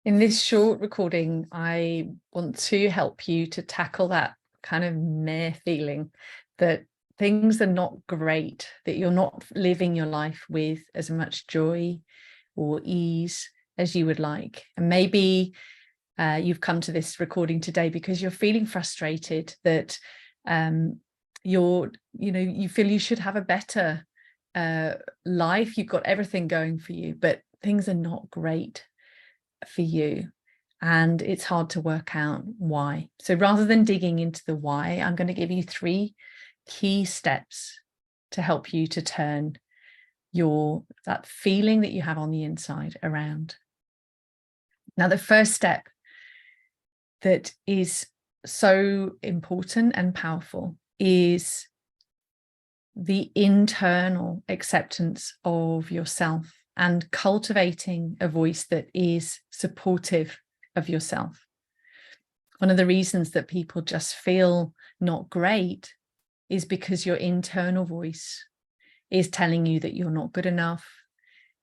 In this short recording, I want to help you to tackle that kind of meh feeling that things are not great, that you're not living your life with as much joy or ease as you would like. And maybe you've come to this recording today because you're feeling frustrated that you feel you should have a better life. You've got everything going for you, but things are not great for you, and it's hard to work out why. So rather than digging into the why, I'm going to give you 3 key steps to help you to turn that feeling that you have on the inside around. Now, the first step that is so important and powerful is the internal acceptance of yourself and cultivating a voice that is supportive of yourself. One of the reasons that people just feel not great is because your internal voice is telling you that you're not good enough,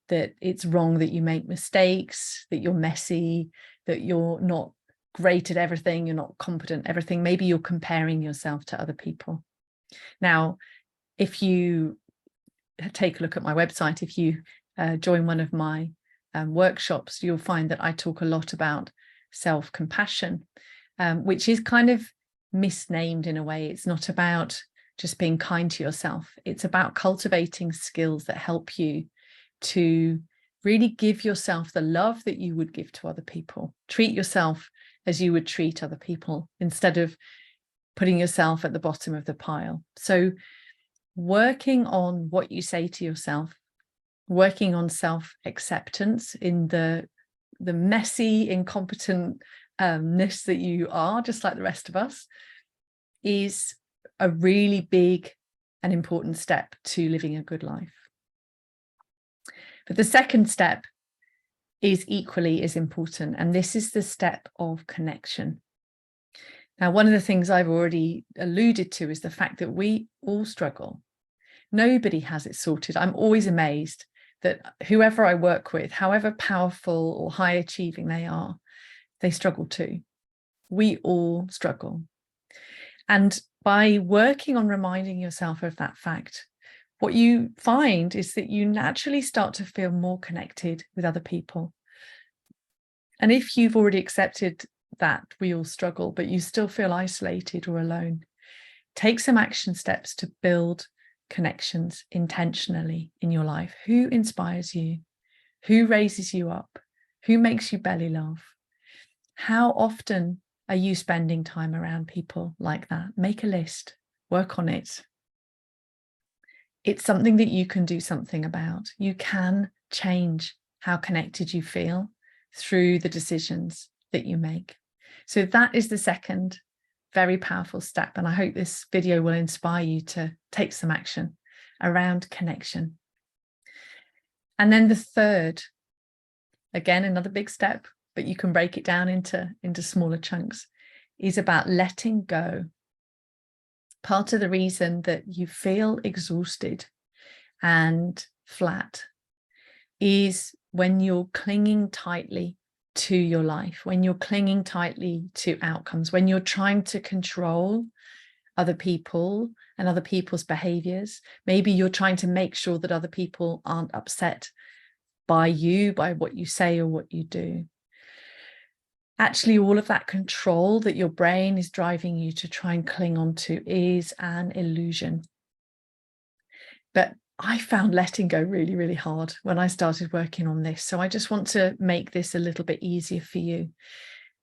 that it's wrong, that you make mistakes, that you're messy, that you're not great at everything, you're not competent at everything. Maybe you're comparing yourself to other people. Now, if you take a look at my website, if you join one of my workshops, you'll find that I talk a lot about self-compassion, which is kind of misnamed in a way. It's not about just being kind to yourself. It's about cultivating skills that help you to really give yourself the love that you would give to other people. Treat yourself as you would treat other people instead of putting yourself at the bottom of the pile. So working on what you say to yourself, working on self-acceptance in the messy, incompetentness that you are, just like the rest of us, is a really big and important step to living a good life. But the second step is equally as important, and this is the step of connection. Now, one of the things I've already alluded to is the fact that we all struggle. Nobody has it sorted. I'm always amazed that whoever I work with, however powerful or high achieving they are, they struggle too. We all struggle. And by working on reminding yourself of that fact, what you find is that you naturally start to feel more connected with other people. And if you've already accepted that we all struggle, but you still feel isolated or alone, take some action steps to build connections intentionally in your life. Who inspires you? Who raises you up? Who makes you belly laugh? How often are you spending time around people like that? Make a list, work on it. It's something that you can do something about. You can change how connected you feel through the decisions that you make. So that is the second very powerful step. And I hope this video will inspire you to take some action around connection. And then the third, again, another big step, but you can break it down into smaller chunks, is about letting go. Part of the reason that you feel exhausted and flat is when you're clinging tightly to your life, when you're clinging tightly to outcomes, when you're trying to control other people and other people's behaviors. Maybe you're trying to make sure that other people aren't upset by you, by what you say or what you do. Actually, all of that control that your brain is driving you to try and cling on to is an illusion. But I found letting go really, really hard when I started working on this. So I just want to make this a little bit easier for you.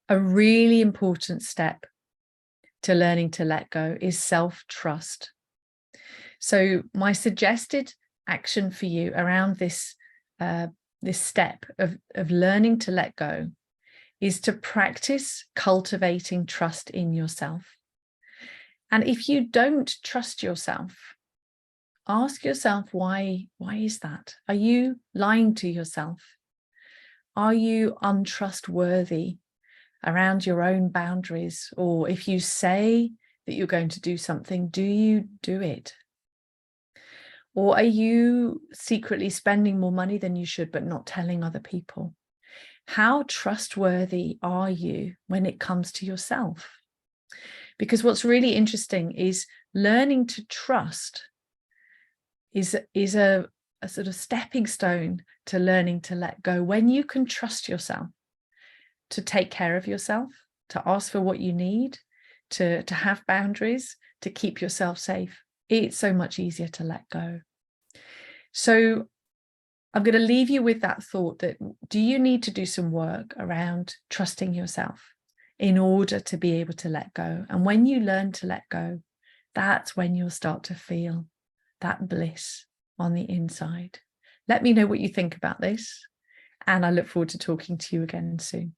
A really important step to learning to let go is self-trust. So my suggested action for you around this step of learning to let go is to practice cultivating trust in yourself. And if you don't trust yourself, ask yourself, why is that? Are you lying to yourself? Are you untrustworthy around your own boundaries? Or if you say that you're going to do something, do you do it? Or are you secretly spending more money than you should, but not telling other people? How trustworthy are you when it comes to yourself? Because what's really interesting is learning to trust is a sort of stepping stone to learning to let go. When you can trust yourself to take care of yourself, to ask for what you need, to have boundaries, to keep yourself safe, it's so much easier to let go. So I'm going to leave you with that thought that, do you need to do some work around trusting yourself in order to be able to let go? And when you learn to let go, that's when you'll start to feel that bliss on the inside. Let me know what you think about this, and I look forward to talking to you again soon.